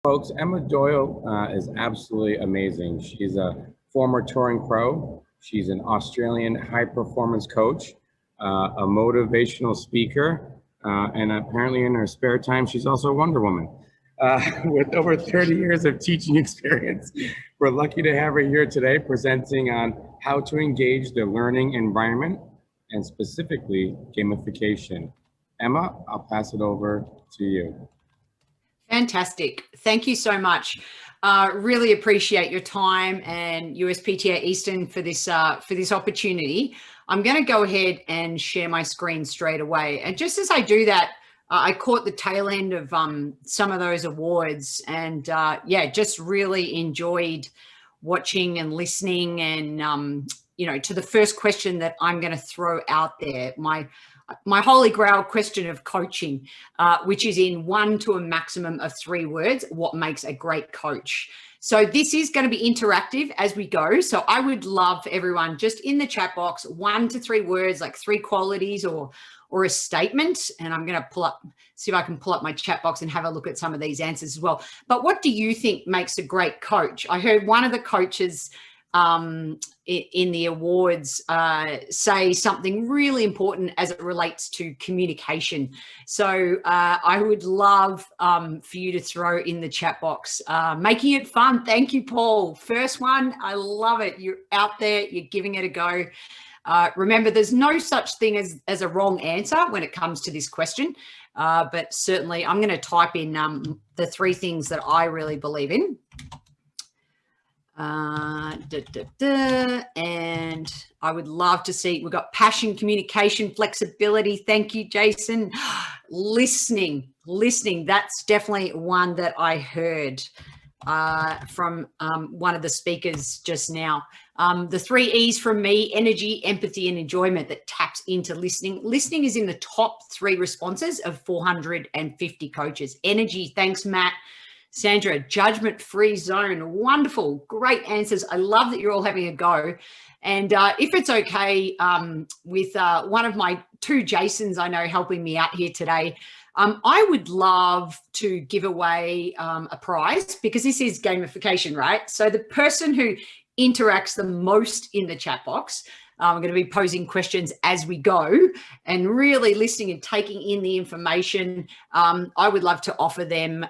Folks, Emma Doyle is absolutely amazing. She's a former touring pro. She's an Australian high performance coach, a motivational speaker, and apparently in her spare time, she's also a Wonder Woman. With over 30 years of teaching experience, we're lucky to have her here today presenting on how to engage the learning environment and specifically gamification. Emma, I'll pass it over to you. Fantastic. Thank you so much. Really appreciate your time and USPTA Eastern for this opportunity. I'm going to go ahead and share my screen straight away. And just as I do that, I caught the tail end of some of those awards, and yeah, just really enjoyed watching and listening. And to the first question that I'm going to throw out there, my holy grail question of coaching, which is in 1 to a maximum of 3 words, what makes a great coach? So this is going to be interactive as we go. So I would love everyone just in the chat box, 1 to 3 words, like 3 qualities or a statement. And I'm going to see if I can pull up my chat box and have a look at some of these answers as well. But what do you think makes a great coach? I heard one of the coaches in the awards say something really important as it relates to communication. So I would love for you to throw in the chat box, making it fun. Thank you, Paul. First one, I love it. You're out there, you're giving it a go. Remember, there's no such thing as a wrong answer when it comes to this question, but certainly I'm going to type in the 3 things that I really believe in. And I would love to see, we've got passion, communication, flexibility. Thank you, Jason. Listening. That's definitely one that I heard from one of the speakers just now. The 3 E's from me: energy, empathy, and enjoyment, that taps into listening. Listening is in the top 3 responses of 450 coaches. Energy, thanks, Matt. Sandra, judgment-free zone. Wonderful. Great answers. I love that you're all having a go. And if it's okay with one of my 2 Jasons I know helping me out here today, I would love to give away a prize, because this is gamification, right? So the person who interacts the most in the chat box, I'm going to be posing questions as we go and really listening and taking in the information. I would love to offer them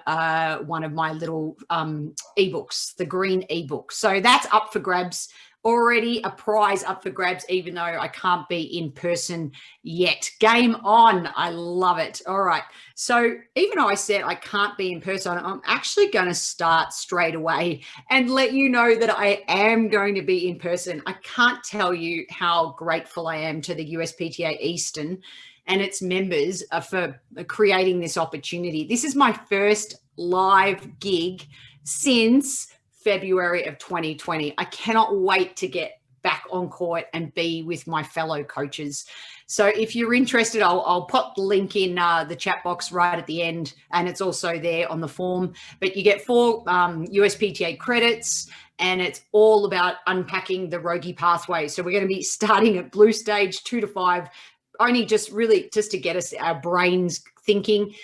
one of my little ebooks, the green ebook. So that's up for grabs. Already a prize up for grabs, even though I can't be in person yet. Game on. I love it. All right. So even though I said I can't be in person, I'm actually going to start straight away and let you know that I am going to be in person. I can't tell you how grateful I am to the USPTA Eastern and its members for creating this opportunity. This is my first live gig since February of 2020. I cannot wait to get back on court and be with my fellow coaches. So if you're interested, I'll pop the link in the chat box right at the end, and it's also there on the form. But you get 4 USPTA credits, and it's all about unpacking the Rogi pathway. So we're going to be starting at blue stage 2 to 5, only just to get us our brains thinking,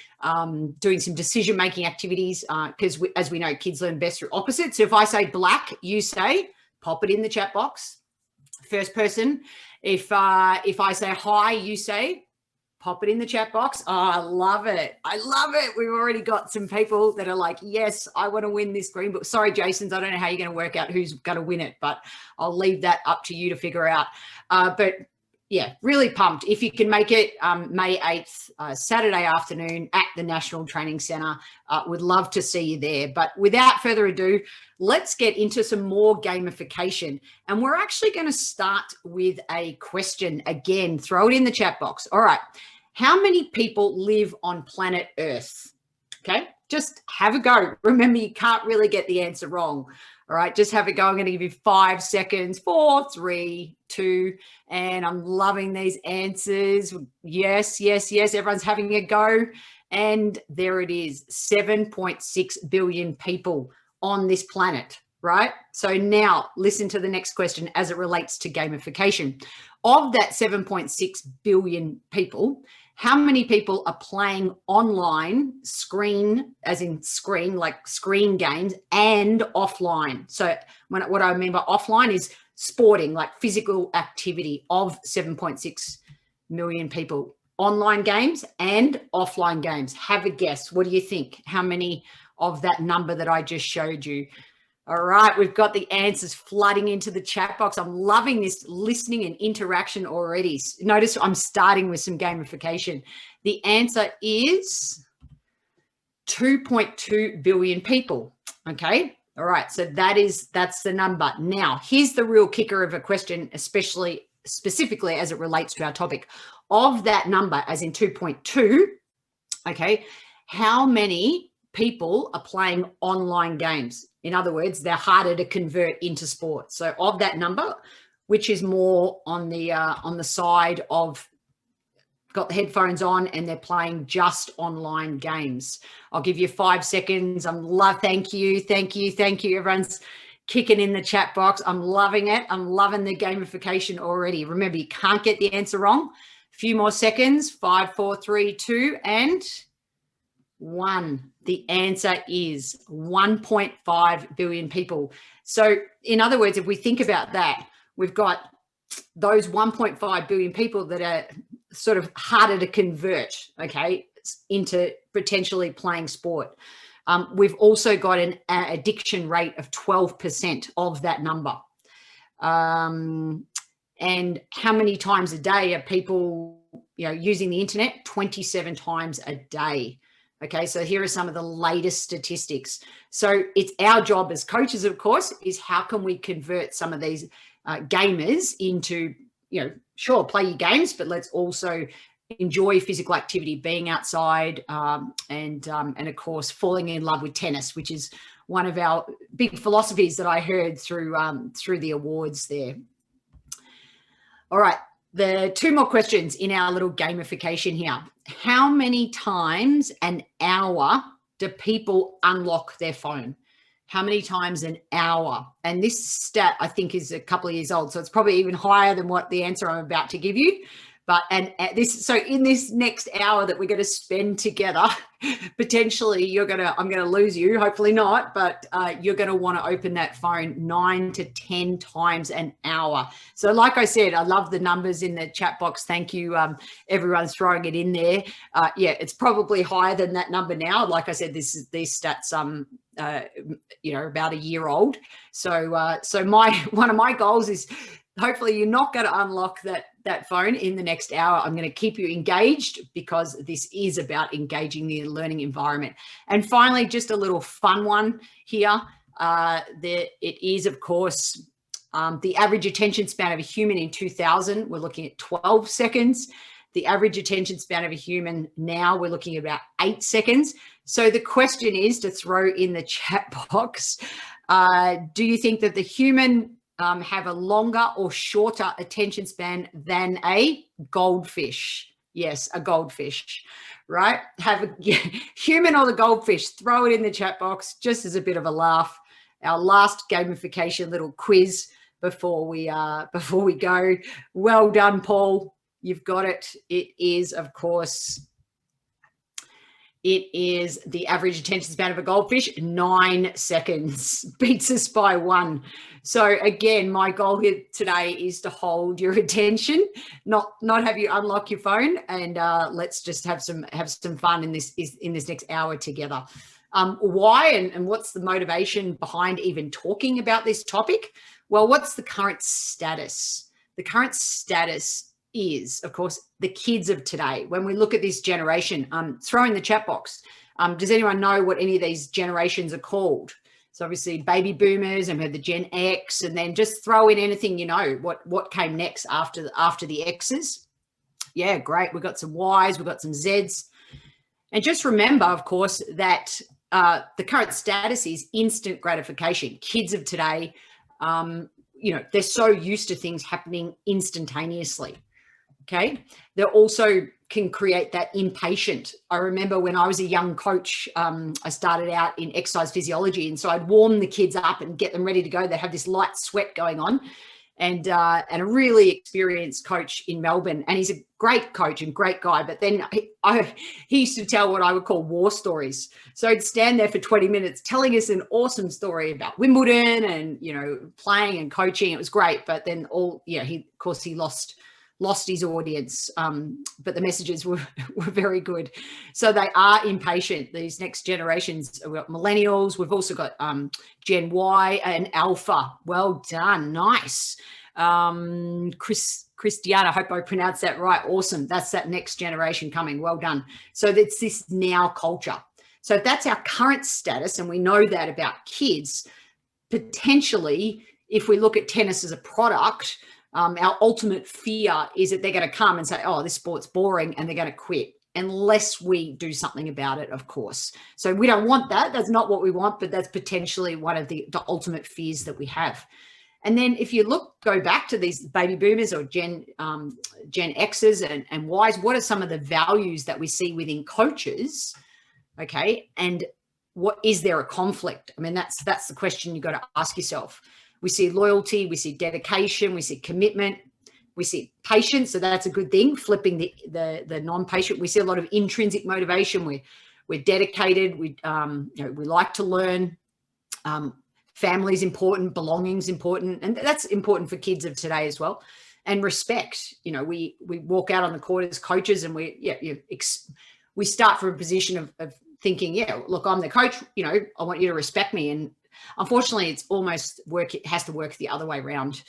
doing some decision-making activities, because as we know, kids learn best through opposites. So if I say black, you say, pop it in the chat box. First person. If I say hi, you say, pop it in the chat box. Oh, I love it. I love it. We've already got some people that are like, yes, I want to win this green book. Sorry, Jasons, I don't know how you're going to work out who's going to win it, but I'll leave that up to you to figure out. But yeah, really pumped. If you can make it May 8th, Saturday afternoon at the National Training Centre, would love to see you there. But without further ado, let's get into some more gamification. And we're actually going to start with a question. Again, throw it in the chat box. All right. How many people live on planet Earth? Okay, just have a go. Remember, you can't really get the answer wrong. All right, just have a go. I'm going to give you 5 seconds. 4, 3, 2, and I'm loving these answers. Yes, yes, yes. Everyone's having a go. And there it is, 7.6 billion people on this planet, right? So now listen to the next question as it relates to gamification. Of that 7.6 billion people, How many people are playing online screen, as in screen, like screen games, and offline? So what I mean by offline is sporting, like physical activity, of 7.6 million people. Online games and offline games. Have a guess. What do you think? How many of that number that I just showed you? All right, we've got the answers flooding into the chat box. I'm loving this listening and interaction already. Notice I'm starting with some gamification. The answer is 2.2 billion people. Okay. All right. So that's the number. Now, here's the real kicker of a question, especially specifically as it relates to our topic. Of that number, as in 2.2, okay, how many people are playing online games? In other words, they're harder to convert into sport. So of that number, which is more on the side of got the headphones on and they're playing just online games. I'll give you 5 seconds. Thank you. Everyone's kicking in the chat box. I'm loving it. I'm loving the gamification already. Remember, you can't get the answer wrong. A few more seconds. 5, 4, 3, 2, and 1. The answer is 1.5 billion people. So in other words, if we think about that, we've got those 1.5 billion people that are sort of harder to convert, okay, into potentially playing sport. We've also got an addiction rate of 12% of that number. And how many times a day are people, using the internet? 27 times a day. Okay, so here are some of the latest statistics. So it's our job as coaches, of course, is how can we convert some of these gamers into, sure, play your games, but let's also enjoy physical activity, being outside, and of course, falling in love with tennis, which is one of our big philosophies that I heard through the awards there. All right, the 2 more questions in our little gamification here. How many times an hour do people unlock their phone? How many times an hour? And this stat, I think, is a couple of years old, so it's probably even higher than what the answer I'm about to give you. But so in this next hour that we're going to spend together, potentially I'm going to lose you, hopefully not, but you're going to want to open that phone 9 to 10 times an hour. So like I said, I love the numbers in the chat box. Thank you. Everyone's throwing it in there. Yeah, it's probably higher than that number now. Like I said, these stats, about a year old. So one of my goals is hopefully you're not going to unlock that phone in the next hour. I'm going to keep you engaged because this is about engaging the learning environment. And finally, just a little fun one here. It is, of course, the average attention span of a human in 2000, we're looking at 12 seconds. The average attention span of a human now, we're looking at about 8 seconds. So the question is, to throw in the chat box, do you think that the human have a longer or shorter attention span than a goldfish? Yes, a goldfish, right? Have a human or the goldfish? Throw it in the chat box just as a bit of a laugh. Our last gamification little quiz before we go. Well done, Paul. You've got it. It is, of course, the average attention span of a goldfish, 9 seconds. Beats us by 1. So again, my goal here today is to hold your attention, not have you unlock your phone, and let's just have some fun in this next hour together. Why and what's the motivation behind even talking about this topic? Well, what's the current status? The current status is, of course, the kids of today. When we look at this generation, throw in the chat box. Does anyone know what any of these generations are called? So obviously baby boomers, and we have the Gen X, and then just throw in anything what came next after the X's. Yeah, great. We've got some Ys, we've got some Zs. And just remember, of course, that the current status is instant gratification. Kids of today, they're so used to things happening instantaneously. Okay. They also can create that impatient. I remember when I was a young coach, I started out in exercise physiology. And so I'd warm the kids up and get them ready to go. They have this light sweat going on. and a really experienced coach in Melbourne. And he's a great coach and great guy. But then he used to tell what I would call war stories. So he'd stand there for 20 minutes telling us an awesome story about Wimbledon and, you know, playing and coaching. It was great. But then he lost his audience, but the messages were very good. So they are impatient, these next generations. We've got millennials. We've also got Gen Y and Alpha. Well done. Nice. Christiana, I hope I pronounced that right. Awesome. That's that next generation coming. Well done. So that's this now culture. So if that's our current status, and we know that about kids, potentially, if we look at tennis as a product, our ultimate fear is that they're going to come and say, oh, this sport's boring, and they're going to quit unless we do something about it, of course. So we don't want that. That's not what we want, but that's potentially one of the ultimate fears that we have. And then if you go back to these baby boomers or Gen X's and Y's, what are some of the values that we see within coaches? Okay. And what is there a conflict? I mean, that's the question you've got to ask yourself. We see loyalty, we see dedication, we see commitment, we see patience. So that's a good thing. Flipping the non-patient. We see a lot of intrinsic motivation. We're dedicated. We like to learn. Family's important. Belonging's important, and that's important for kids of today as well. And respect. You know, we walk out on the court as coaches, and we start from a position of thinking, yeah, look, I'm the coach. You know, I want you to respect me. And unfortunately, it has to work the other way around.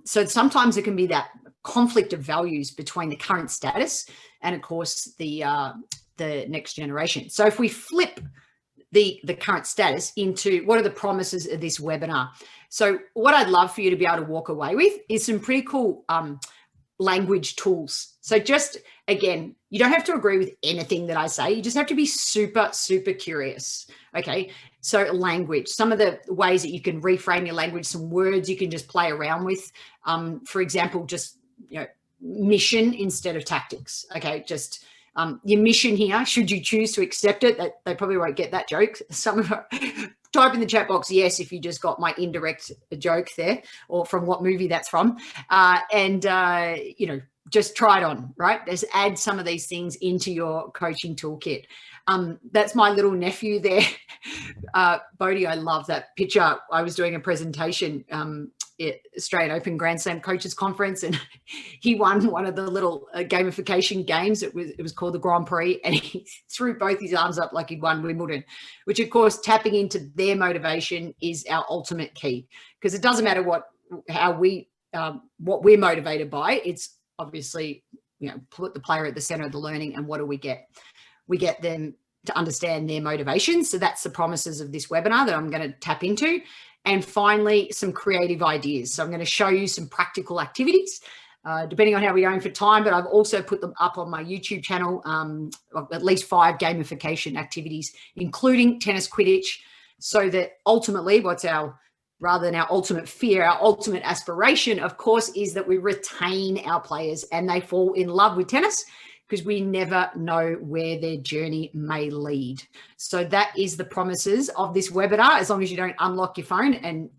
So sometimes it can be that conflict of values between the current status and, of course, the next generation. So if we flip the current status into what are the promises of this webinar. So what I'd love for you to be able to walk away with is some pretty cool language tools. So just, again, you don't have to agree with anything that I say. You just have to be super, super curious. Okay. So language, some of the ways that you can reframe your language, some words you can just play around with. For example, just, mission instead of tactics. Okay. Just your mission here, should you choose to accept it, they probably won't get that joke. Some of type in the chat box, yes, if you just got my indirect joke there, or from what movie that's from. Just try it on, right? Just add some of these things into your coaching toolkit. That's my little nephew there. Bodhi, I love that picture. I was doing a presentation at Australian Open Grand Slam Coaches Conference, and he won one of the little gamification games. It was called the Grand Prix, and he threw both his arms up like he'd won Wimbledon, which, of course, tapping into their motivation is our ultimate key, because it doesn't matter what we're motivated by. It's obviously, put the player at the center of the learning, and what do we get? We get them to understand their motivations. So that's the promises of this webinar that I'm going to tap into. And finally, some creative ideas. So I'm going to show you some practical activities, depending on how we're going for time, but I've also put them up on my YouTube channel, at least 5 gamification activities, including tennis Quidditch, so that ultimately rather than our ultimate fear, our ultimate aspiration, of course, is that we retain our players and they fall in love with tennis, because we never know where their journey may lead. So that is the promises of this webinar, as long as you don't unlock your phone and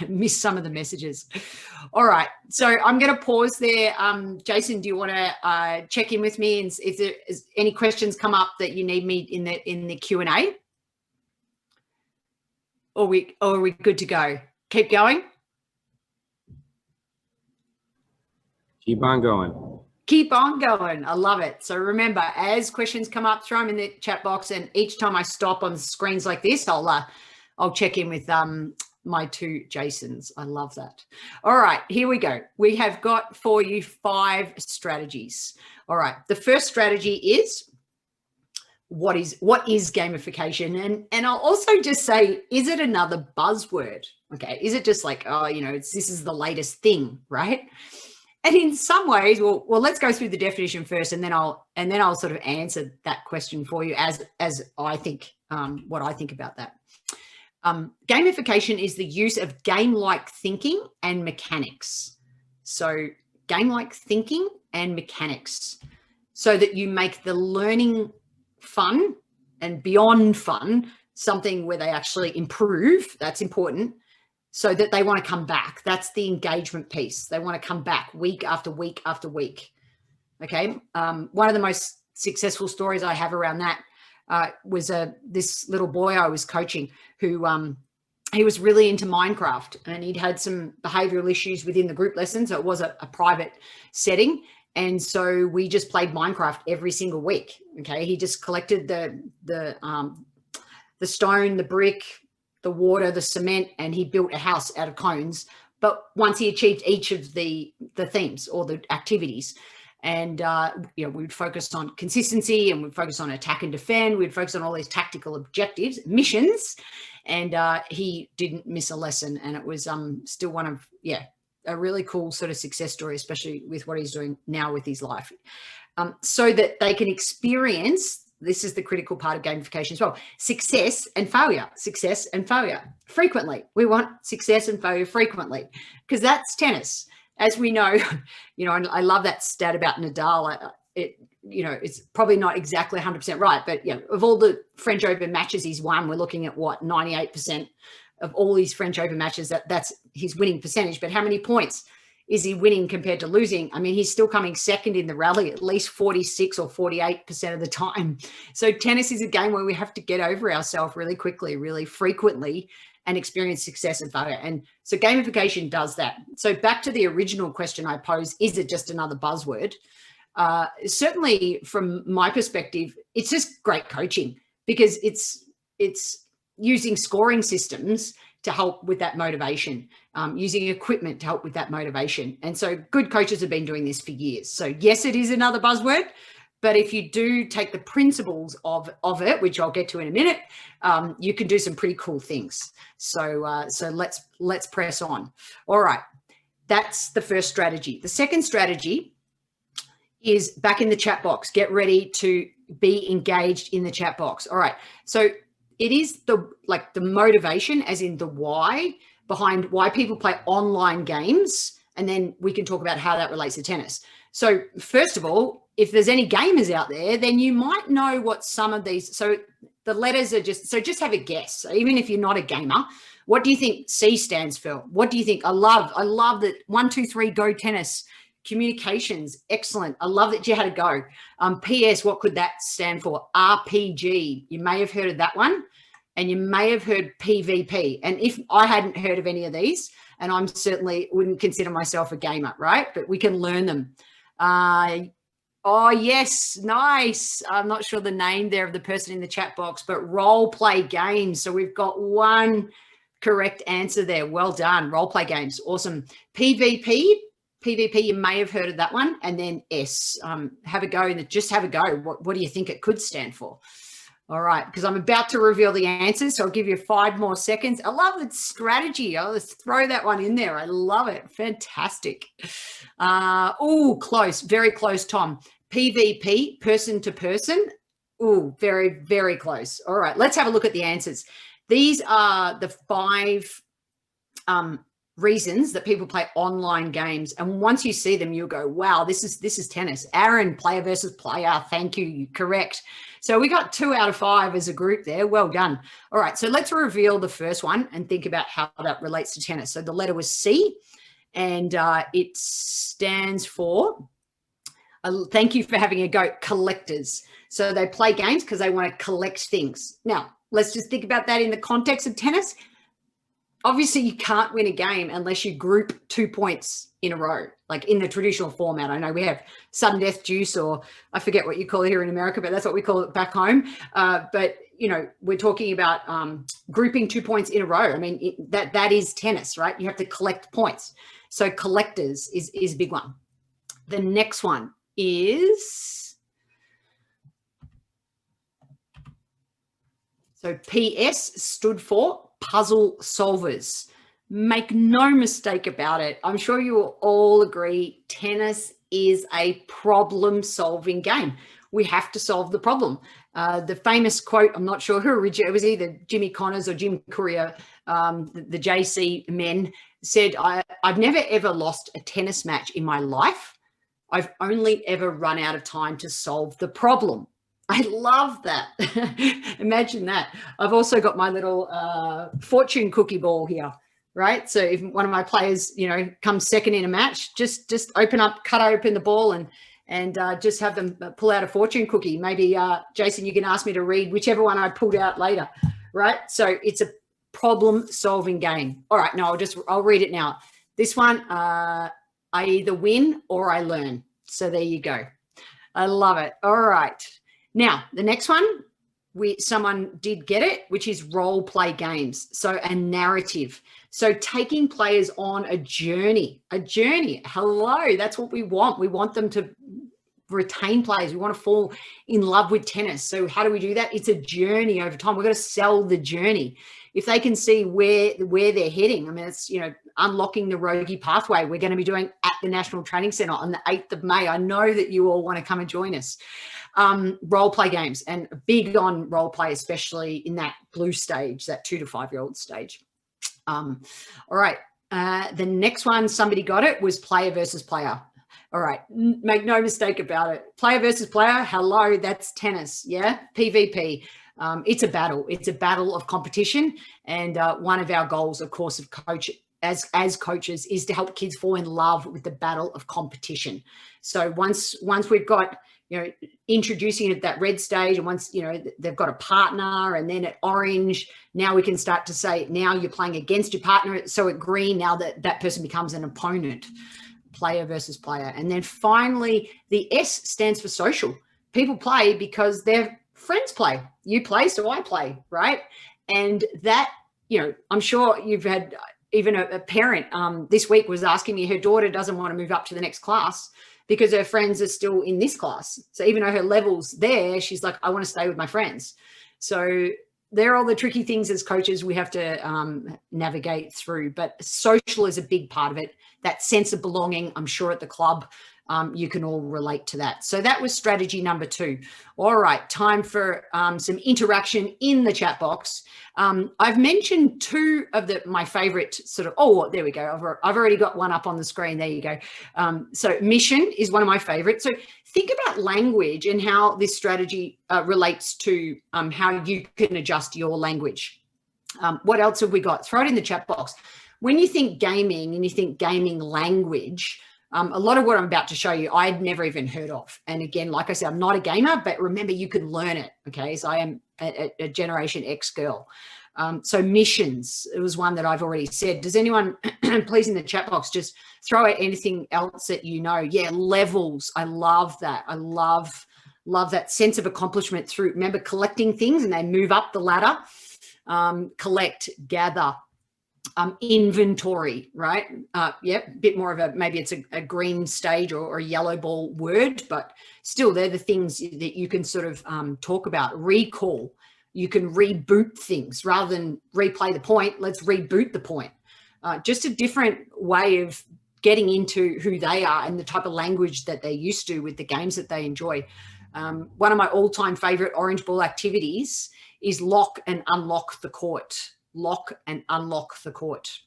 miss some of the messages. All right, so I'm going to pause there. Jason, do you want to check in with me, and if there is any questions come up that you need me in the Q&A? Or are we good to go? Keep going? Keep on going. Keep on going. I love it. So remember, as questions come up, throw them in the chat box, and each time I stop on screens like this, I'll check in with my 2 Jasons. I love that. All right, here we go. We have got for you 5 strategies. All right, the first strategy is what is gamification, and I'll also just say, is it another buzzword? Okay, is it just like, this is the latest thing, right? And in some ways, well, let's go through the definition first, and then I'll sort of answer that question for you as I think, what I think about that. Gamification is the use of game-like thinking and mechanics. So game-like thinking and mechanics, so that you make the learning fun and beyond fun, something where they actually improve. That's important. so that they want to come back. That's the engagement piece. They want to come back week after week after week. Okay. One of the most successful stories I have around that was this little boy I was coaching who he was really into Minecraft, and he'd had some behavioral issues within the group lessons. So it was a private setting. And so we just played Minecraft every single week. Okay. He just collected the stone, the brick, the water, the cement, and he built a house out of cones. But once he achieved each of the themes or the activities, and we'd focus on consistency, and we'd focus on attack and defend. We'd focus on all these tactical objectives, missions, and he didn't miss a lesson. And it was still one of a really cool sort of success story, especially with what he's doing now with his life, so that they can experience. This is the critical part of gamification as well. Success and failure frequently. We want success and failure frequently, because that's tennis. As we know, and I love that stat about Nadal. It's probably not exactly 100% right, but of all the French Open matches he's won, we're looking at 98% of all these French Open matches. That's his winning percentage. But how many points is he winning compared to losing? I mean, he's still coming second in the rally at least 46 or 48% of the time. So tennis is a game where we have to get over ourselves really quickly, really frequently, and experience success and failure. And so gamification does that. So back to the original question I posed, is it just another buzzword? Certainly from my perspective, it's just great coaching, because it's using scoring systems to help with that motivation, using equipment to help with that motivation. And so good coaches have been doing this for years. So yes, it is another buzzword, but if you do take the principles of it, which I'll get to in a minute, you can do some pretty cool things. So let's press on. All right, that's the first strategy. The second strategy is back in the chat box. Get ready to be engaged in the chat box. All right, so it is the motivation, as in the why behind why people play online games, and then we can talk about how that relates to tennis. So first of all, if there's any gamers out there, then you might know what some of these, so the letters are just have a guess. So even if you're not a gamer, what do you think C stands for? What do you think? I love that 1, 2, 3, go tennis. Communications, excellent. I love that you had a go. PS, what could that stand for? RPG. You may have heard of that one, and you may have heard PvP. And if I hadn't heard of any of these, and I'm certainly wouldn't consider myself a gamer, right? But we can learn them. Oh, yes, nice. I'm not sure the name there of the person in the chat box, but role play games. So we've got one correct answer there. Well done. Role play games. Awesome. PvP, you may have heard of that one. And then S, have a go, and just have a go. What do you think it could stand for? All right, because I'm about to reveal the answers, so I'll give you 5 more seconds. I love the strategy. I'll just throw that one in there. I love it. Fantastic. Oh, close, very close, Tom. PvP, person to person. Oh, very, very close. All right, let's have a look at the answers. These are the 5 reasons that people play online games, and once you see them, you'll go, wow, this is tennis. Aaron, player versus player. Thank you. Correct. So we got 2 out of 5 as a group there. Well done. All right, so let's reveal the first one and think about how that relates to tennis. So the letter was C, and it stands for, thank you for having a go, collectors. So they play games because they want to collect things. Now, let's just think about that in the context of tennis. Obviously, you can't win a game unless you group 2 points in a row, like in the traditional format. I know we have sudden death juice, or I forget what you call it here in America, but that's what we call it back home. But, we're talking about grouping 2 points in a row. I mean, that is tennis, right? You have to collect points. So collectors is a big one. The next one is, so PS stood for puzzle solvers. Make no mistake about it. I'm sure you will all agree tennis is a problem-solving game. We have to solve the problem. The famous quote, I'm not sure who originated, it was either Jimmy Connors or Jim Courier, the JC men, said, I've never ever lost a tennis match in my life. I've only ever run out of time to solve the problem. I love that. Imagine that. I've also got my little fortune cookie ball here, right? So if one of my players, you know, comes second in a match, just cut open the ball and just have them pull out a fortune cookie. Maybe, Jason, you can ask me to read whichever one I pulled out later, right? So it's a problem-solving game. All right, no, I'll read it now. This one, I either win or I learn. So there you go. I love it. All right. Now, the next one, someone did get it, which is role play games. So a narrative. So taking players on a journey. Hello, that's what we want. We want them to retain players. We want to fall in love with tennis. So how do we do that? It's a journey over time. We've got to sell the journey. If they can see where they're heading, I mean, it's, you know, unlocking the Rogie pathway. We're going to be doing at the National Training Centre on the 8th of May. I know that you all want to come and join us. Role play games, and big on role play, especially in that blue stage, that 2 to 5 year old stage. All right. The next one, somebody got it, was player versus player. All right. Make no mistake about it. Player versus player. Hello. That's tennis. Yeah. PvP. It's a battle. It's a battle of competition. And one of our goals, of course, of as coaches is to help kids fall in love with the battle of competition. So once we've got, you know, introducing it at that red stage, and once, you know, they've got a partner, and then at orange, now we can start to say, now you're playing against your partner. So at green, now that person becomes an opponent. Player versus player. And then finally, the S stands for social. People play because their friends play. You play, so I play, right? And that, you know, I'm sure you've had even a parent this week was asking me, her daughter doesn't want to move up to the next class because her friends are still in this class. So even though her level's there, she's like, I want to stay with my friends. So they're all the tricky things as coaches we have to navigate through. But social is a big part of it. That sense of belonging, I'm sure at the club, you can all relate to that. So that was strategy number 2. All right, time for some interaction in the chat box. I've mentioned 2 of my favorite sort of, oh, there we go. I've already got one up on the screen. There you go. So mission is one of my favorites. So think about language and how this strategy relates to how you can adjust your language. What else have we got? Throw it in the chat box. When you think gaming and you think gaming language, a lot of what I'm about to show you, I'd never even heard of. And again, like I said, I'm not a gamer, but remember, you can learn it. Okay. So I am a Generation X girl. So missions, it was one that I've already said. Does anyone, please in the chat box, just throw out anything else that you know? Yeah. Levels. I love that. I love that sense of accomplishment through, remember, collecting things, and they move up the ladder. Collect, gather. Inventory, right? Yep, bit more of a, maybe it's a green stage or a yellow ball word, but still they're the things that you can sort of talk about. Recall, you can reboot things rather than replay the point. Let's reboot the point. Just a different way of getting into who they are and the type of language that they're used to with the games that they enjoy. One of my all-time favorite orange ball activities is lock and unlock the court. Lock and unlock the court.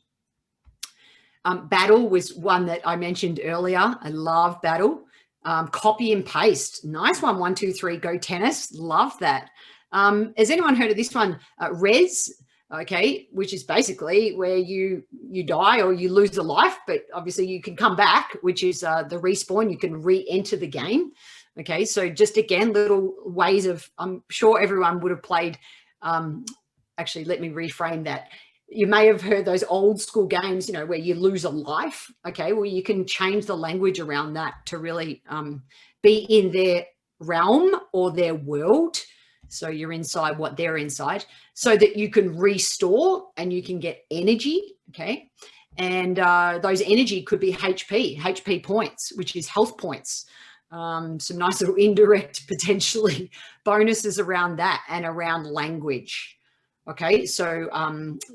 Battle was one that I mentioned earlier. I love battle. Copy and paste. Nice one. 1, 2, 3, go tennis. Love that. Has anyone heard of this one? Res, okay, which is basically where you die or you lose a life, but obviously you can come back, which is the respawn. You can re-enter the game. Okay, so just again, little ways of, I'm sure everyone would have played, actually, let me reframe that. You may have heard those old school games, you know, where you lose a life. Okay, well, you can change the language around that to really be in their realm or their world. So you're inside what they're inside, so that you can restore and you can get energy. Okay, and those energy could be HP points, which is health points. Some nice little indirect potentially bonuses around that and around language. Okay, so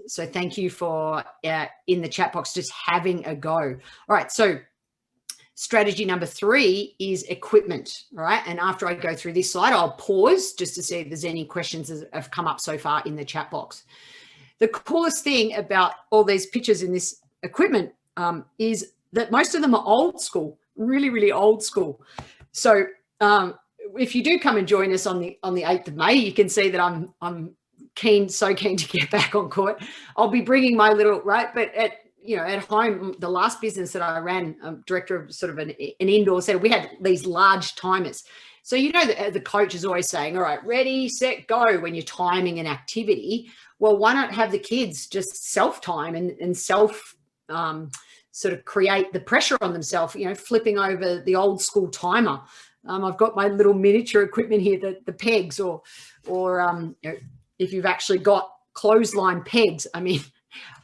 so thank you for in the chat box just having a go. All right, so strategy number 3 is equipment. All right, and after I go through this slide, I'll pause just to see if there's any questions that have come up so far in the chat box. The coolest thing about all these pictures in this equipment is that most of them are old school, really, really old school. So if you do come and join us on the 8th of May, you can see that I'm so keen to get back on court. I'll be bringing my little, right, but at home, the last business that I ran, director of sort of an indoor set, we had these large timers. So, the coach is always saying, all right, ready, set, go, when you're timing an activity. Well, why not have the kids just self-time and self sort of create the pressure on themselves, flipping over the old school timer. I've got my little miniature equipment here, the pegs, or if you've actually got clothesline pegs. I mean,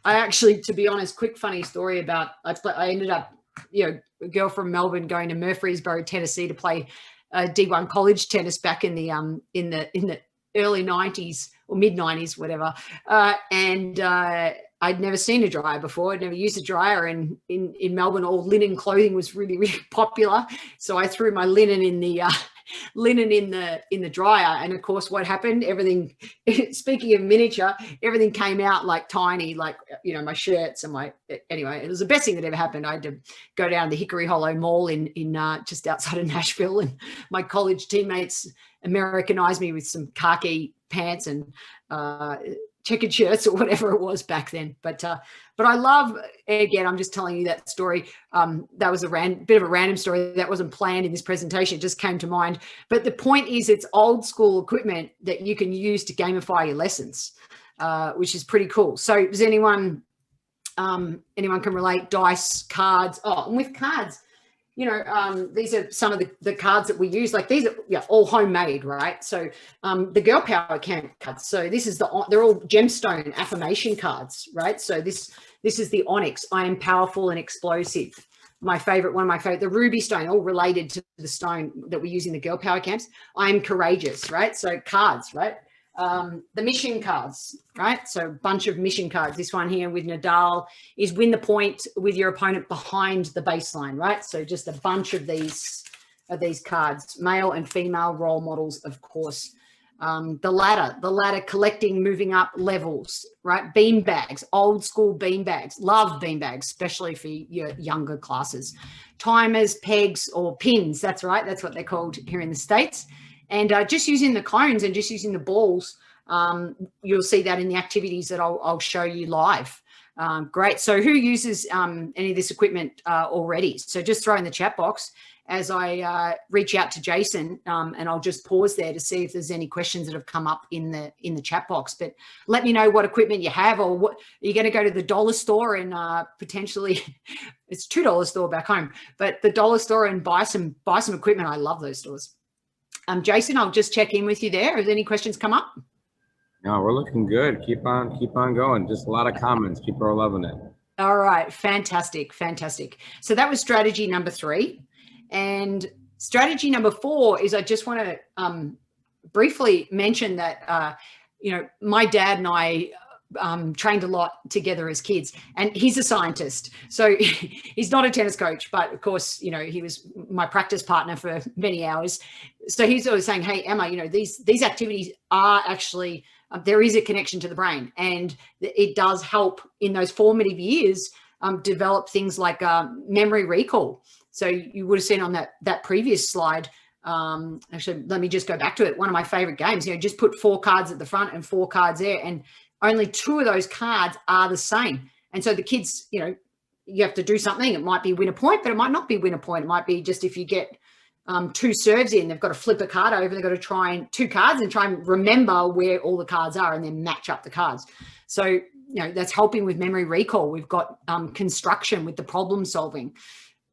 I actually, to be honest, quick funny story about, I ended up, a girl from Melbourne going to Murfreesboro, Tennessee to play D1 college tennis back in the early 90s or mid 90s, whatever. And I'd never seen a dryer before. I'd never used a dryer, and in Melbourne, all linen clothing was really, really popular. So I threw my linen in the dryer, and of course, what happened? Everything. Speaking of miniature, everything came out like tiny, like my shirts and Anyway, it was the best thing that ever happened. I had to go down the Hickory Hollow Mall in just outside of Nashville, and my college teammates Americanized me with some khaki pants and checkered shirts or whatever it was back then. But I love, again, I'm just telling you that story. That was a bit of a random story that wasn't planned in this presentation. It just came to mind. But the point is, it's old school equipment that you can use to gamify your lessons, which is pretty cool. So does anyone can relate? Dice, cards. Oh, and with cards, these are some of the cards that we use. Like these are all homemade, right? So the Girl Power Camp cards. So they're all gemstone affirmation cards, right? So this is the onyx. I am powerful and explosive. One of my favorite, the ruby stone, all related to the stone that we use in the Girl Power Camps. I am courageous, right? So cards, right? The mission cards, right? So a bunch of mission cards. This one here with Nadal is win the point with your opponent behind the baseline, right? So just a bunch of these cards, male and female role models, of course. The ladder, collecting, moving up levels, right? Bean bags, old school bean bags. Love bean bags, especially for your younger classes. Timers, pegs, or pins. That's right. That's what they're called here in the States. And just using the cones and just using the balls, you'll see that in the activities that I'll show you live. Great. So who uses any of this equipment already? So just throw in the chat box as I reach out to Jason, and I'll just pause there to see if there's any questions that have come up in the chat box. But let me know what equipment you have, or what are you going to go to the dollar store and potentially it's $2 store back home, but the dollar store and buy some equipment. I love those stores. Jason, I'll just check in with you there. Has any questions come up? No, we're looking good. Keep on going. Just a lot of comments. People are loving it. All right. Fantastic. So that was strategy number 3. And strategy number 4 is, I just want to briefly mention that, my dad and I trained a lot together as kids, and he's a scientist. So he's not a tennis coach, but of course, he was my practice partner for many hours. So he's always saying, hey, Emma, these activities are actually, there is a connection to the brain, and it does help in those formative years develop things like memory recall. So you would have seen on that previous slide, actually, let me just go back to it. One of my favorite games, just put 4 cards at the front and 4 cards there, and only 2 of those cards are the same. And so the kids, you have to do something. It might be win a point, but it might not be win a point. It might be just if you get 2 serves in, they've got to flip a card over. They've got to try 2 cards and try and remember where all the cards are and then match up the cards. So, that's helping with memory recall. We've got construction with the problem solving.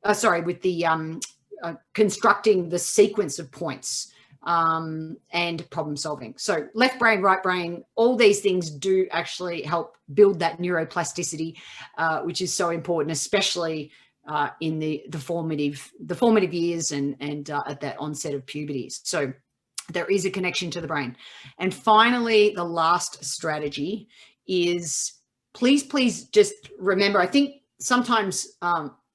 With the constructing the sequence of points. And problem solving. So left brain, right brain, all these things do actually help build that neuroplasticity, which is so important, especially in the formative years and at that onset of puberty. So there is a connection to the brain. And finally, the last strategy is please just remember, I think sometimes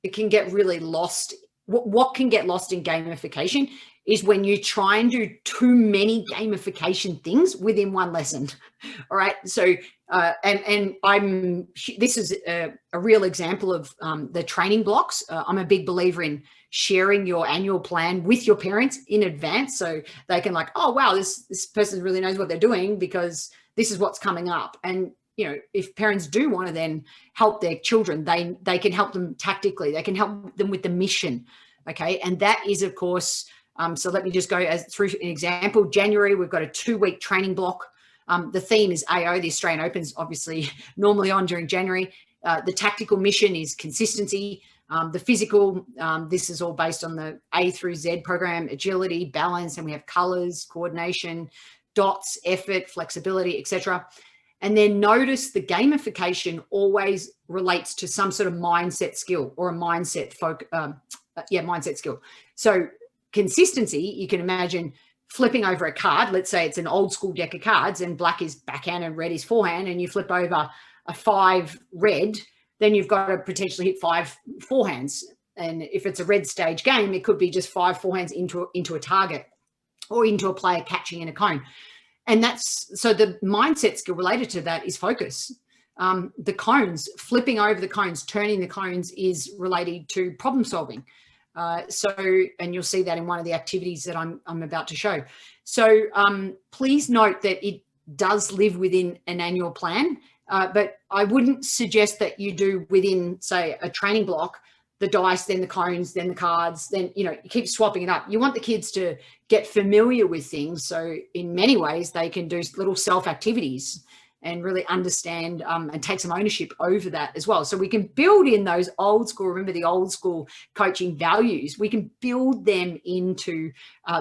it can get really lost. What can get lost in gamification is when you try and do too many gamification things within one lesson. All right. So, this is a real example of the training blocks. I'm a big believer in sharing your annual plan with your parents in advance, so they can oh, wow, this person really knows what they're doing, because this is what's coming up. And, you know, if parents do want to then help their children, they can help them tactically. They can help them with the mission. Okay. And that is, of course, so let me just go through an example. January, we've got a 2-week training block. The theme is AO, the Australian Open's obviously normally on during January. The tactical mission is consistency. The physical, this is all based on the A through Z program, agility, balance, and we have colors, coordination, dots, effort, flexibility, etc. And then notice the gamification always relates to some sort of mindset skill or a mindset mindset skill. So consistency, you can imagine flipping over a card. Let's say it's an old school deck of cards and black is backhand and red is forehand, and you flip over a 5 red, then you've got to potentially hit 5 forehands. And if it's a red stage game, it could be just 5 forehands into a target or into a player catching in a cone. And that's, so the mindset skill related to that is focus. The cones, flipping over the cones, turning the cones is related to problem solving. And you'll see that in one of the activities that I'm about to show. So please note that it does live within an annual plan, but I wouldn't suggest that you do within, say, a training block, the dice, then the cones, then the cards, then, you know, you keep swapping it up. You want the kids to get familiar with things. So in many ways, they can do little self-activities and really understand and take some ownership over that as well. So we can build in those old school, remember the old school coaching values, we can build them into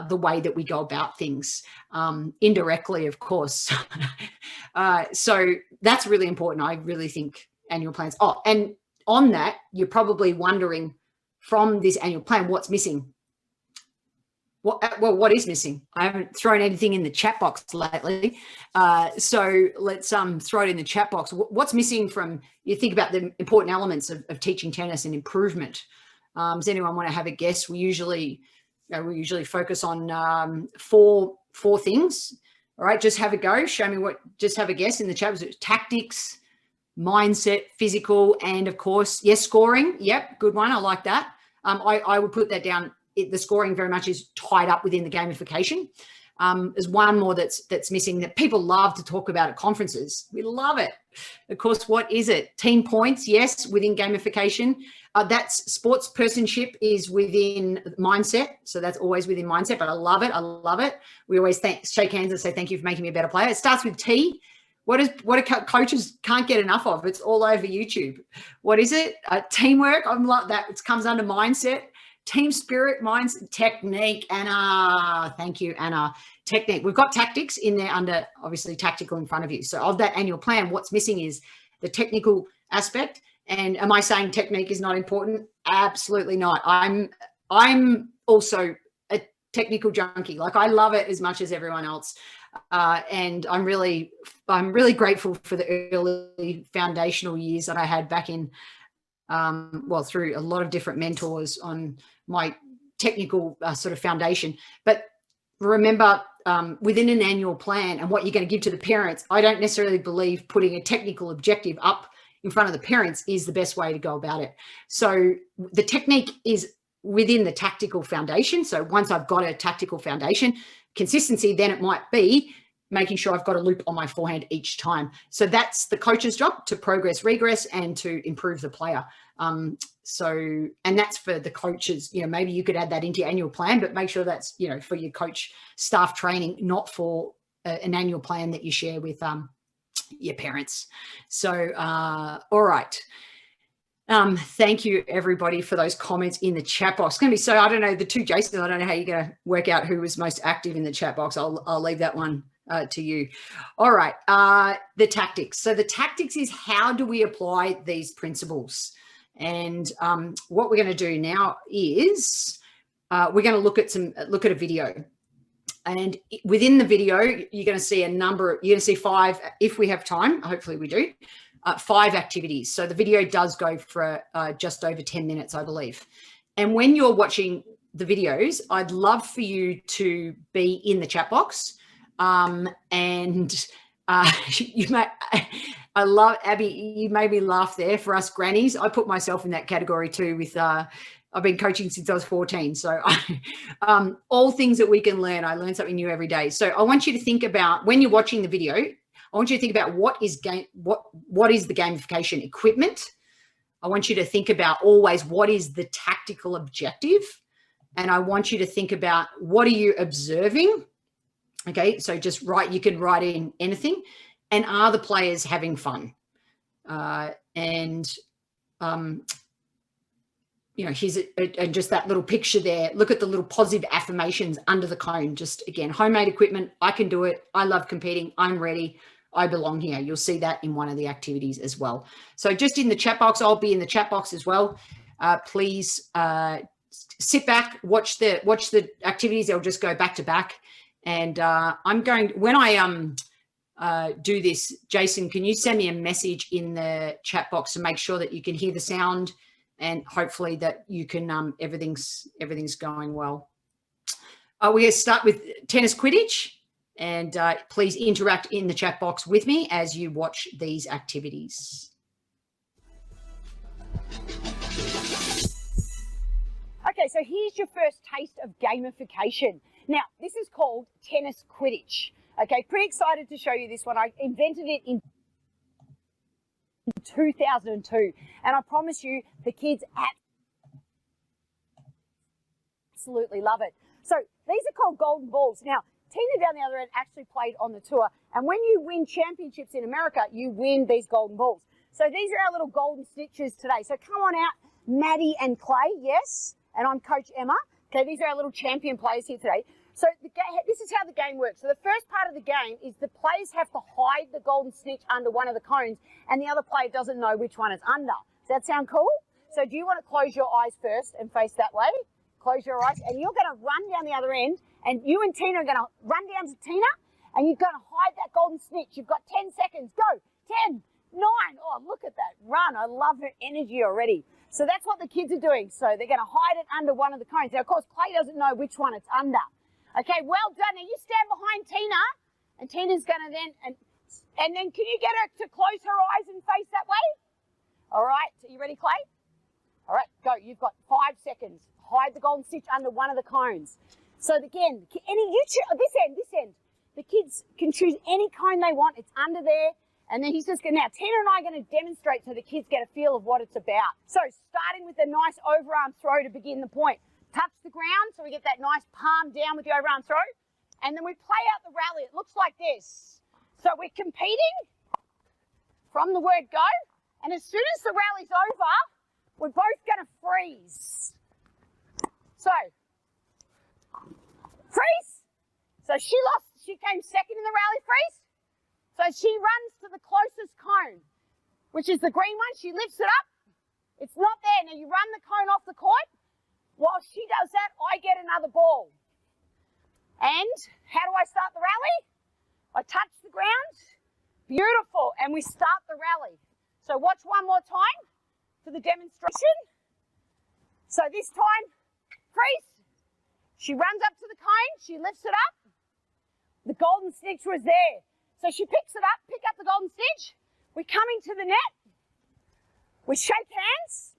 the way that we go about things, indirectly, of course. So that's really important. I really think annual plans. Oh, and on that, you're probably wondering from this annual plan, what's missing? What is missing? I haven't thrown anything in the chat box lately. So let's throw it in the chat box. What's missing from, you think about the important elements of teaching tennis and improvement. Does anyone want to have a guess? We usually focus on four things. All right, just have a go. Show me just have a guess in the chat. Tactics, mindset, physical, and of course, yes, scoring. Yep, good one. I like that. I would put that down. The scoring very much is tied up within the gamification. There's one more that's missing that people love to talk about at conferences. We love it. Of course, what is it? Team points, yes, within gamification. That's sports personship is within mindset. So that's always within mindset, but I love it. I love it. We always shake hands and say, thank you for making me a better player. It starts with T. What coaches can't get enough of? It's all over YouTube. What is it? Teamwork. I'm like that. It comes under mindset. Team spirit, minds, technique, Anna. Thank you, Anna. Technique. We've got tactics in there under, obviously, tactical in front of you. So of that annual plan, what's missing is the technical aspect. And am I saying technique is not important? Absolutely not. I'm also a technical junkie. Like, I love it as much as everyone else. And I'm really grateful for the early foundational years that I had back in, through a lot of different mentors on my technical sort of foundation. But remember, within an annual plan and what you're going to give to the parents, I don't necessarily believe putting a technical objective up in front of the parents is the best way to go about it. So the technique is within the tactical foundation. So once I've got a tactical foundation, consistency, then it might be making sure I've got a loop on my forehand each time. So that's the coach's job, to progress, regress, and to improve the player. And that's for the coaches. You know, maybe you could add that into your annual plan, but make sure that's, you know, for your coach staff training, not for an annual plan that you share with your parents. So, all right. Thank you, everybody, for those comments in the chat box. It's going to be so, I don't know, the two Jasons, I don't know how you're going to work out who was most active in the chat box. I'll leave that one to you. All right. The tactics. So the tactics is, how do we apply these principles? And what we're going to do now is we're going to look at a video. And within the video, you're going to see you're going to see 5, if we have time, hopefully we do, 5 activities. So the video does go for just over 10 minutes, I believe. And when you're watching the videos, I'd love for you to be in the chat box. I love, Abby, you made me laugh there. For us grannies, I put myself in that category too with, I've been coaching since I was 14. So all things that we can learn, I learn something new every day. So I want you to think about, when you're watching the video, I I want you to think about what is the gamification equipment. I want you to think about always what is the tactical objective. And I want you to think about what are you observing? Okay, so just you can write in anything. And are the players having fun? You know, here's just that little picture there. Look at the little positive affirmations under the cone. Just again, homemade equipment. I can do it. I love competing. I'm ready. I belong here. You'll see that in one of the activities as well. So just in the chat box, I'll be in the chat box as well. Please sit back, watch the activities. They'll just go back to back. And I'm going, when I do this, Jason, can you send me a message in the chat box to make sure that you can hear the sound and hopefully that you can, everything's going well. We're going to start with tennis Quidditch, and please interact in the chat box with me as you watch these activities. Okay, so here's your first taste of gamification. Now, this is called tennis Quidditch. Okay, pretty excited to show you this one. I invented it in 2002, and I promise you the kids absolutely love it. So these are called golden balls. Now, Tina down the other end actually played on the tour, and when you win championships in America, you win these golden balls. So these are our little golden snitches today. So come on out, Maddie and Clay, yes, and I'm Coach Emma. Okay, these are our little champion players here today. So this is how the game works. So the first part of the game is the players have to hide the golden snitch under one of the cones, and the other player doesn't know which one it's under. Does that sound cool? So do you want to close your eyes first and face that way? Close your eyes, and you're going to run down the other end, and you and Tina are going to run down to Tina, and you're going to hide that golden snitch. You've got 10 seconds. Go. 10, 9. Oh, look at that run. I love her energy already. So that's what the kids are doing. So they're going to hide it under one of the cones. Now, of course, Clay doesn't know which one it's under. Okay, well done. Now you stand behind Tina, and Tina's going to then, and then can you get her to close her eyes and face that way? All right, are you ready, Clay? All right, go. You've got 5 seconds. Hide the golden stitch under one of the cones. So again, this end, the kids can choose any cone they want. It's under there, and then he's just going to, now Tina and I are going to demonstrate so the kids get a feel of what it's about. So starting with a nice overarm throw to begin the point. Touch the ground so we get that nice palm down with the overarm throw. And then we play out the rally. It looks like this. So we're competing from the word go. And as soon as the rally's over, we're both going to freeze. So, freeze. So she came second in the rally, freeze. So she runs to the closest cone, which is the green one. She lifts it up. It's not there. Now you run the cone off the court. While she does that, I get another ball. And how do I start the rally? I touch the ground. Beautiful. And we start the rally. So watch one more time for the demonstration. So this time, freeze. She runs up to the cone. She lifts it up. The golden snitch was there. So she picks it up, pick up the golden snitch. We're coming to the net. We shake hands.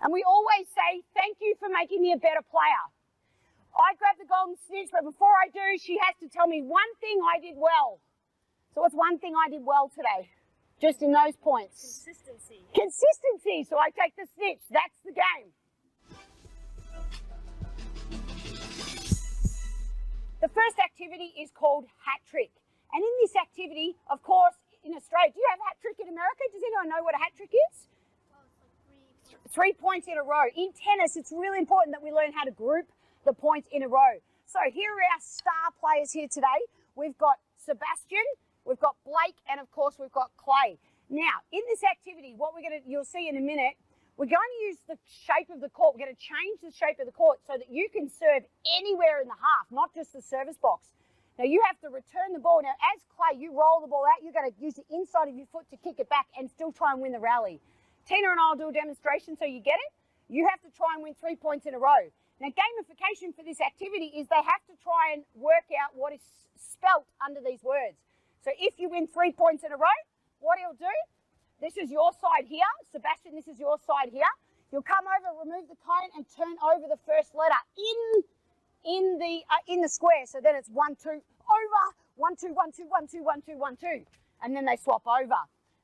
And we always say, thank you for making me a better player. I grab the golden snitch, but before I do, she has to tell me one thing I did well. So what's one thing I did well today? Just in those points. Consistency. Consistency. So I take the snitch. That's the game. The first activity is called hat trick. And in this activity, of course, in Australia, do you have hat trick in America? Does anyone know what a hat trick is? 3 points in a row. In tennis, it's really important that we learn how to group the points in a row. So here are our star players here today. We've got Sebastian, we've got Blake, and of course we've got Clay. Now, in this activity, what you'll see in a minute, we're going to use the shape of the court. We're going to change the shape of the court so that you can serve anywhere in the half, not just the service box. Now you have to return the ball. Now as Clay, you roll the ball out, you're going to use the inside of your foot to kick it back and still try and win the rally. Tina and I will do a demonstration so you get it. You have to try and win 3 points in a row. Now gamification for this activity is they have to try and work out what is spelt under these words. So if you win 3 points in a row, what he'll do, this is your side here. Sebastian, this is your side here. You'll come over, remove the cone and turn over the first letter in the square. So then it's 1, 2, over, 1, 2, 1, 2, 1, 2, 1, 2, 1, 2. And then they swap over.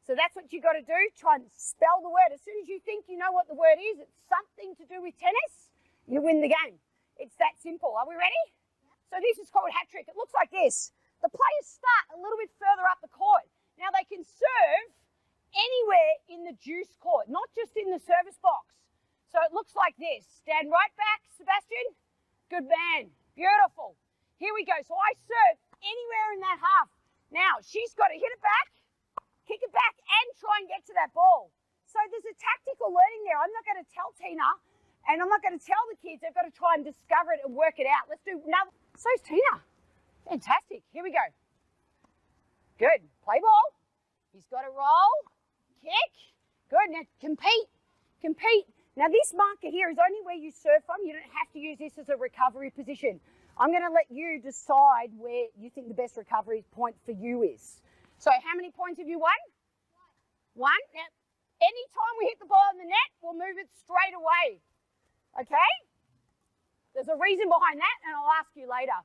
So that's what you got to do. Try and spell the word. As soon as you think you know what the word is, it's something to do with tennis, you win the game. It's that simple. Are we ready? So this is called hat trick. It looks like this. The players start a little bit further up the court. Now they can serve anywhere in the deuce court, not just in the service box. So it looks like this. Stand right back, Sebastian. Good man. Beautiful. Here we go. So I serve anywhere in that half. Now she's got to hit it back, kick it back, and try and get to that ball. So there's a tactical learning there. I'm not going to tell Tina, and I'm not going to tell the kids. They've got to try and discover it and work it out. Let's do another. So's Tina. Fantastic. Here we go. Good. Play ball. He's got to roll. Kick. Good. Now compete. Compete. Now this marker here is only where you serve from. You don't have to use this as a recovery position. I'm going to let you decide where you think the best recovery point for you is. So how many points have you won? One. Now, anytime we hit the ball in the net, we'll move it straight away. Okay? There's a reason behind that, and I'll ask you later.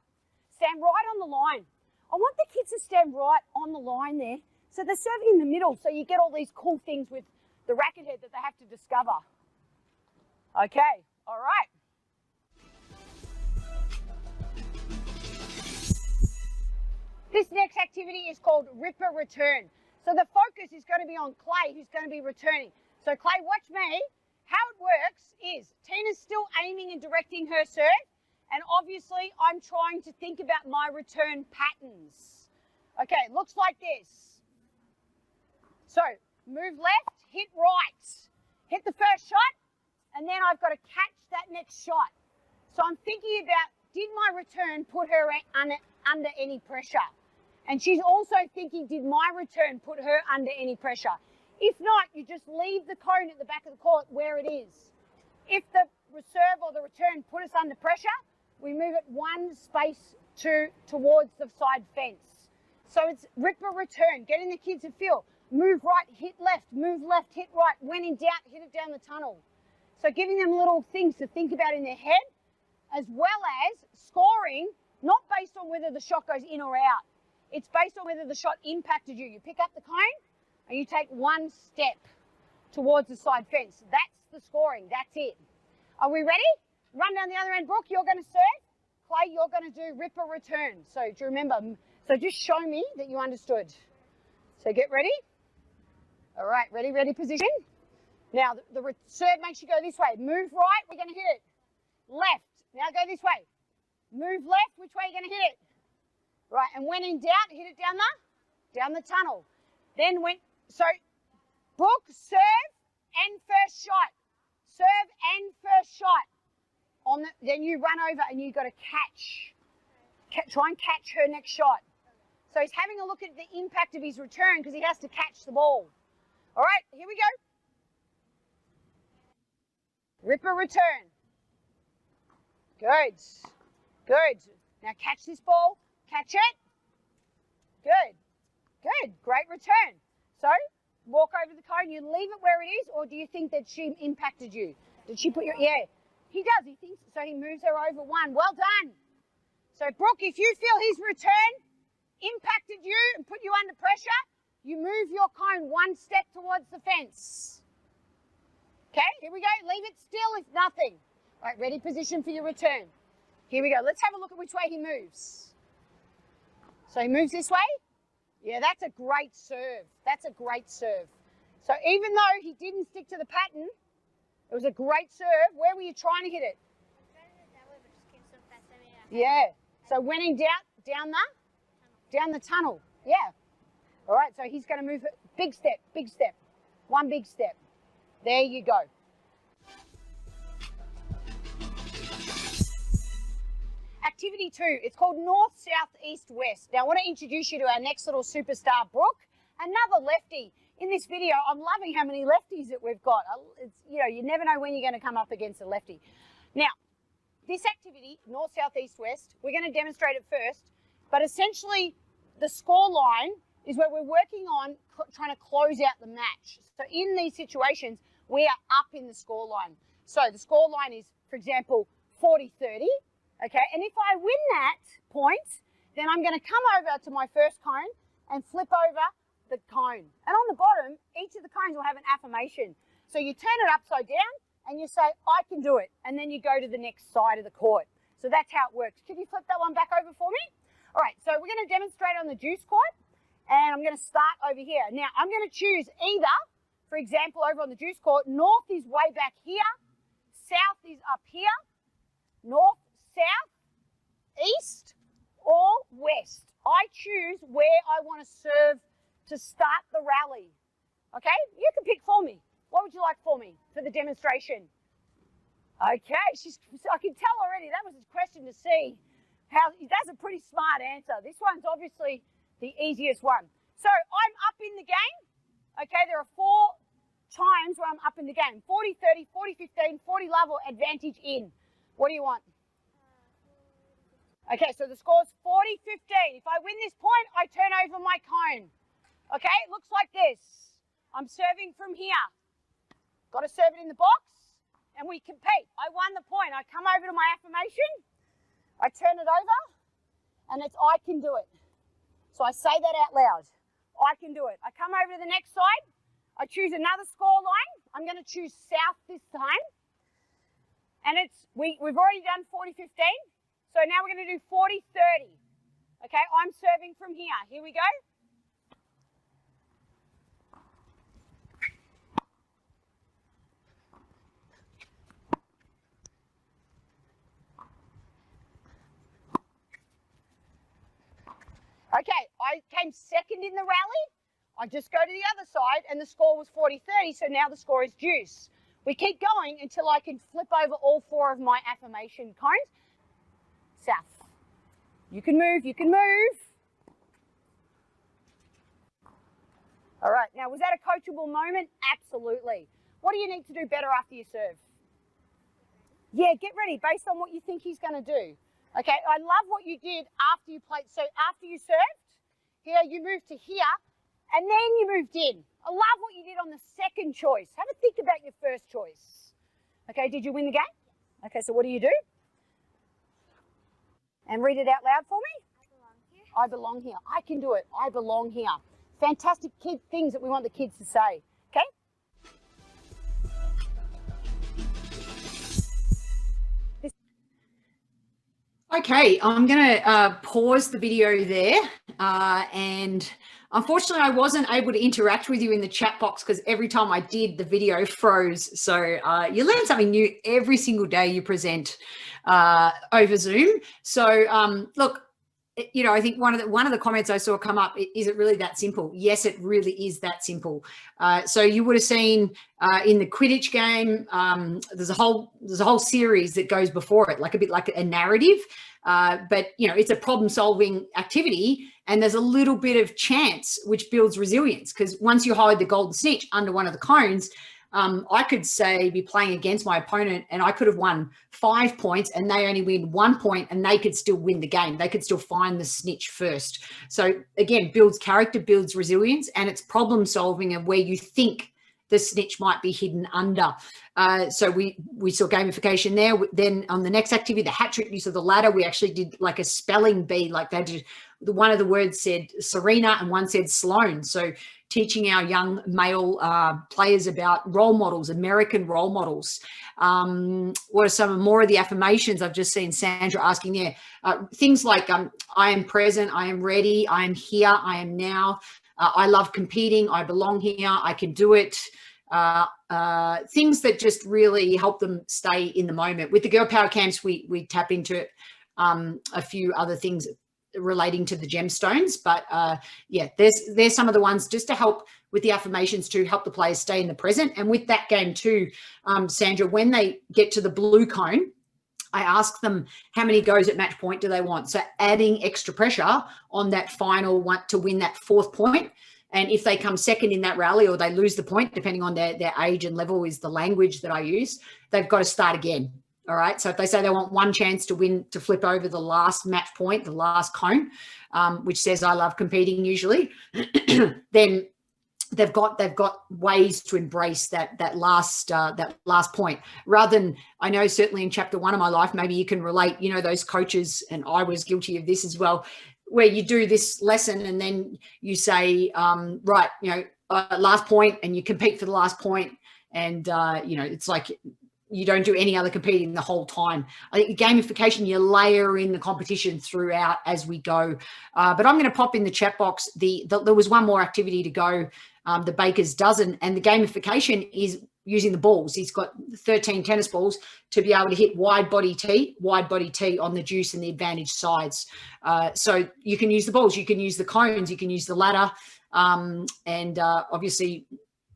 Stand right on the line. I want the kids to stand right on the line there. So they're serving in the middle, so you get all these cool things with the racket head that they have to discover. Okay, all right. This next activity is called Ripper Return. So the focus is going to be on Clay, who's going to be returning. So Clay, watch me. How it works is Tina's still aiming and directing her serve, and obviously I'm trying to think about my return patterns. Okay, looks like this. So move left, hit right, hit the first shot, and then I've got to catch that next shot. So I'm thinking about, did my return put her under any pressure? And she's also thinking, did my return put her under any pressure? If not, you just leave the cone at the back of the court where it is. If the reserve or the return put us under pressure, we move it one space towards the side fence. So it's ripper return, getting the kids to feel, move right, hit left, move left, hit right. When in doubt, hit it down the tunnel. So giving them little things to think about in their head, as well as scoring, not based on whether the shot goes in or out. It's based on whether the shot impacted you. You pick up the cone and you take one step towards the side fence. That's the scoring. That's it. Are we ready? Run down the other end. Brooke, you're going to serve. Clay, you're going to do ripper return. So do you remember? So just show me that you understood. So get ready. All right, ready, ready, position. Now the serve makes you go this way. Move right, we're going to hit it. Left. Now go this way. Move left, which way are you going to hit it? Right, and when in doubt, hit it down the tunnel. Then so Brooke, serve and first shot. Serve and first shot. Then you run over and you've got to try and catch her next shot. So he's having a look at the impact of his return because he has to catch the ball. All right, here we go. Ripper return. Good. Good. Now catch this ball. Catch it. Good. Good. Great return. So walk over the cone. You leave it where it is, or do you think that she impacted you? Did she put your... Yeah. He does. He thinks so. He moves her over one. Well done. So Brooke, if you feel his return impacted you and put you under pressure, you move your cone one step towards the fence. Okay, here we go. Leave it still if nothing. All right, ready, position for your return. Here we go. Let's have a look at which way he moves. So he moves this way. Yeah, that's a great serve. That's a great serve. So even though he didn't stick to the pattern, it was a great serve. Where were you trying to hit it? Yeah. So when in doubt, down the tunnel. Yeah. All right, so he's going to move it. Big step, big step. One big step. There you go. Activity 2, it's called North, South, East, West. Now I want to introduce you to our next little superstar, Brooke, another lefty. In this video, I'm loving how many lefties that we've got. It's, you know, you never know when you're going to come up against a lefty. Now, this activity, North, South, East, West, we're going to demonstrate it first, but essentially the score line is where we're working on trying to close out the match. So in these situations, we are up in the score line. So the score line is, for example, 40-30, okay? And if I win that point, then I'm going to come over to my first cone and flip over the cone. And on the bottom, each of the cones will have an affirmation. So you turn it upside down and you say, I can do it. And then you go to the next side of the court. So that's how it works. Could you flip that one back over for me? All right, so we're going to demonstrate on the juice court. And I'm going to start over here. Now, I'm going to choose either, for example, over on the juice court, north is way back here, south is up here, north, south, east, or west. I choose where I want to serve to start the rally. Okay, you can pick for me. What would you like for me for the demonstration? Okay, I can tell already that was his question to see how that's a pretty smart answer. This one's obviously the easiest one. So I'm up in the game. Okay, there are 4 times where I'm up in the game. 40, 30, 40, 15, 40 love or advantage in. What do you want? Okay, so the score's 40, 15. If I win this point, I turn over my cone. Okay, it looks like this. I'm serving from here. Got to serve it in the box, and we compete. I won the point. I come over to my affirmation. I turn it over, and it's I can do it. So I say that out loud. I can do it. I come over to the next side. I choose another score line. I'm going to choose south this time. And we've already done 40, 15. So now we're going to do 40, 30. Okay, I'm serving from here. Here we go. Okay, I came second in the rally. I just go to the other side and the score was 40, 30. So now the score is juice. We keep going until I can flip over all 4 of my affirmation cones. South. You can move, you can move. All right, now was that a coachable moment? Absolutely. What do you need to do better after you serve? Yeah, get ready based on what you think he's going to do. Okay, I love what you did after you played. So after you served, here you moved to here, and then you moved in. I love what you did on the second choice. Have a think about your first choice. Okay, did you win the game? Okay, so what do you do? And read it out loud for me. I belong here. I can do it. I belong here. Fantastic things that we want the kids to say. Okay? Okay, I'm going to pause the video there. And unfortunately, I wasn't able to interact with you in the chat box because every time I did, the video froze. So you learn something new every single day you present over Zoom. So look, you know, I think one of the comments I saw come up, is it really that simple? Yes, it really is that simple. So you would have seen in the Quidditch game, there's a whole series that goes before it, like a bit like a narrative. But you know, it's a problem-solving activity, and there's a little bit of chance which builds resilience, because once you hide the golden snitch under one of the cones, I could say be playing against my opponent and I could have won 5 points and they only win 1 point and they could still win the game. They could still find the snitch first. So again, builds character, builds resilience, and it's problem solving of where you think the snitch might be hidden under. So we saw gamification there. Then on the next activity, the hat trick, use of the ladder, we actually did like a spelling bee, like they did. One of the words said Serena and one said Sloane. So teaching our young male players about role models, American role models. What are some more of the affirmations? I've just seen Sandra asking there. Things like I am present, I am ready, I am here, I am now. I love competing, I belong here, I can do it. Things that just really help them stay in the moment. With the Girl Power Camps, we tap into a few other things relating to the gemstones, but yeah, there's some of the ones just to help with the affirmations to help the players stay in the present. And with that game too, Sandra, when they get to the blue cone, I ask them how many goes at match point do they want. So adding extra pressure on that final one to win that 4th point. And if they come second in that rally or they lose the point, depending on their age and level is the language that I use, they've got to start again. All right. So if they say they want one chance to win, to flip over the last match point, the last cone, which says I love competing usually, then they've got ways to embrace that last point, rather than, I know certainly in chapter 1 of my life, maybe you can relate, you know, those coaches, and I was guilty of this as well. where you do this lesson and then you say, right, last point, and you compete for the last point, and it's like you don't do any other competing the whole time. I think gamification, you layer in the competition throughout as we go. But I'm going to pop in the chat box. There was one more activity to go, the Baker's Dozen, and the gamification is using the balls. He's got 13 tennis balls to be able to hit wide body tee on the deuce and the advantage sides. So you can use the balls, you can use the cones, you can use the ladder, and obviously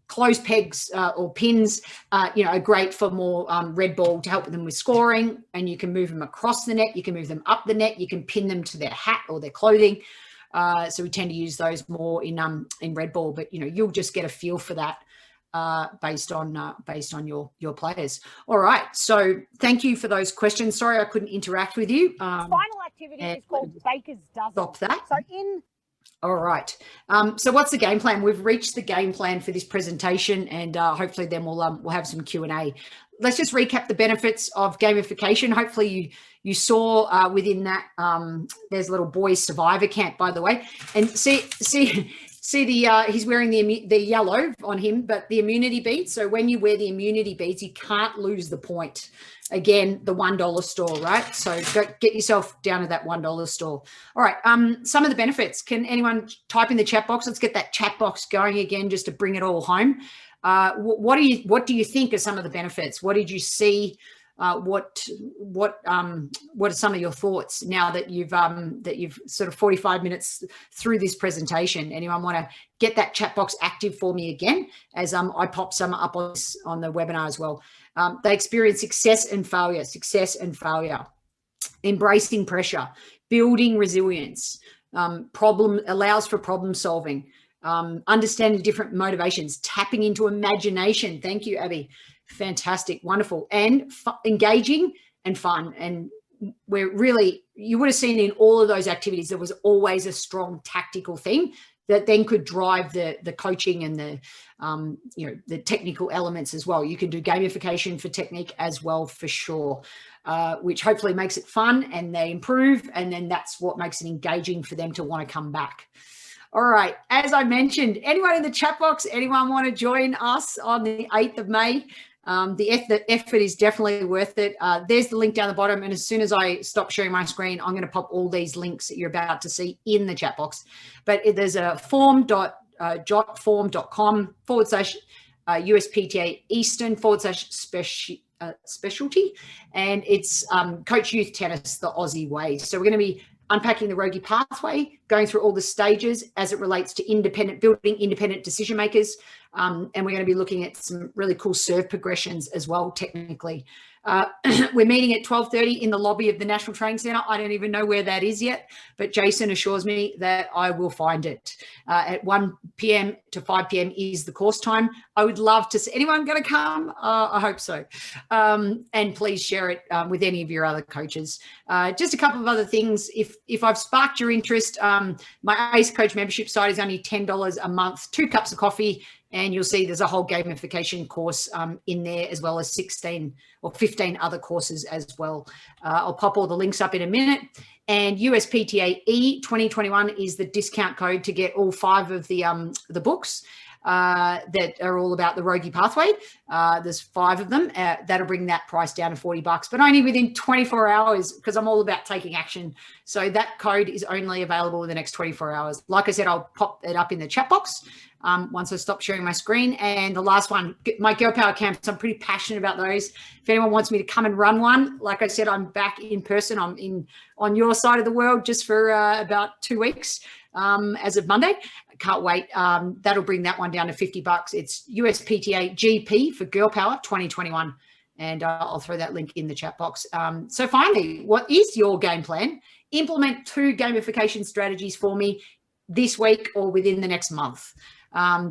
closed pegs or pins, are great for more red ball to help them with scoring. And you can move them across the net, you can move them up the net, you can pin them to their hat or their clothing. So we tend to use those more in red ball, but you'll just get a feel for that based on your players. All right, so thank you for those questions. Sorry I couldn't interact with you. Final activity is called Baker's Dozen. Stop that. So all right. So what's the game plan? We've reached the game plan for this presentation, and hopefully then we'll have some Q&A. Let's just recap the benefits of gamification. Hopefully you saw within that there's a little boys survivor camp, by the way, and see the he's wearing the yellow on him, but the immunity beads. So when you wear the immunity beads, you can't lose the point. Again, the $1 store, right? So go get yourself down to that $1 store. All right. Some of the benefits. Can anyone type in the chat box? Let's get that chat box going again, just to bring it all home. What do you think are some of the benefits? What did you see? What are some of your thoughts now that you've sort of 45 minutes through this presentation? Anyone want to get that chat box active for me again as I pop some up on the webinar as well? They experience success and failure, embracing pressure, building resilience, allows for problem solving, understanding different motivations, tapping into imagination. Thank you, Abby. Fantastic, wonderful, and engaging and fun. And we're really, you would have seen in all of those activities, there was always a strong tactical theme that then could drive the coaching and the technical elements as well. You can do gamification for technique as well, for sure, which hopefully makes it fun and they improve. And then that's what makes it engaging for them to want to come back. All right. As I mentioned, anyone in the chat box, anyone want to join us on the 8th of May? The effort is definitely worth it. There's the link down the bottom. And as soon as I stop sharing my screen, I'm going to pop all these links that you're about to see in the chat box. But there's a form.jotform.com/USPTA Eastern /specialty. And it's Coach Youth Tennis the Aussie way. So we're going to be unpacking the Rogie pathway, going through all the stages as it relates to building independent decision makers. And we're going to be looking at some really cool serve progressions as well, technically. We're meeting at 12:30 in the lobby of the National Training Centre. I don't even know where that is yet, but Jason assures me that I will find it. At 1 p.m. to 5 p.m. is the course time. I would love to see anyone going to come. I hope so. And please share it with any of your other coaches. Just a couple of other things. If I've sparked your interest, my ACE Coach membership site is only $10 a month, 2 cups of coffee. And you'll see there's a whole gamification course in there, as well as 16 or 15 other courses as well. I'll pop all the links up in a minute. And USPTA E 2021 is the discount code to get all 5 of the books that are all about the Rogie pathway. There's 5 of them. That'll bring that price down to $40, but only within 24 hours, because I'm all about taking action. So that code is only available in the next 24 hours. Like I said, I'll pop it up in the chat box once I stop sharing my screen. And the last one, my Girl Power camps, I'm pretty passionate about those. If anyone wants me to come and run one, like I said, I'm back in person. I'm on your side of the world just for about 2 weeks as of Monday. I can't wait. That'll bring that one down to $50. It's USPTA GP for Girl Power 2021. And I'll throw that link in the chat box. So finally, what is your game plan? Implement 2 gamification strategies for me this week or within the next month.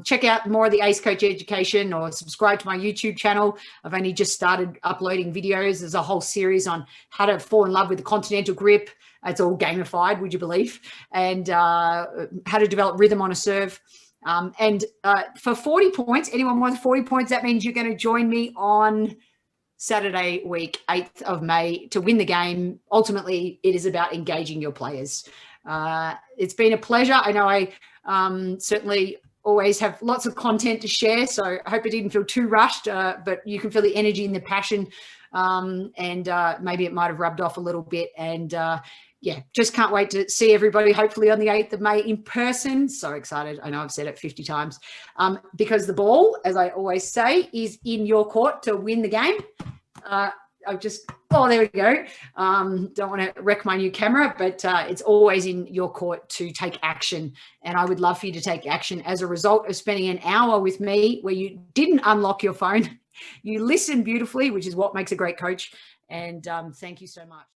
Check out more of the ACE Coach education or subscribe to my YouTube channel. I've only just started uploading videos. There's a whole series on how to fall in love with the continental grip. It's all gamified, would you believe? And how to develop rhythm on a serve. And for 40 points, anyone wants 40 points, that means you're going to join me on Saturday week, 8th of May, to win the game. Ultimately, it is about engaging your players. It's been a pleasure. I know I certainly always have lots of content to share, so I hope it didn't feel too rushed, but you can feel the energy and the passion, and maybe it might have rubbed off a little bit. And yeah, just can't wait to see everybody, hopefully on the 8th of May in person. So excited. I know I've said it 50 times, because the ball, as I always say, is in your court to win the game. Oh, there we go. Don't want to wreck my new camera, but it's always in your court to take action. And I would love for you to take action as a result of spending an hour with me where you didn't unlock your phone. You listened beautifully, which is what makes a great coach. And thank you so much.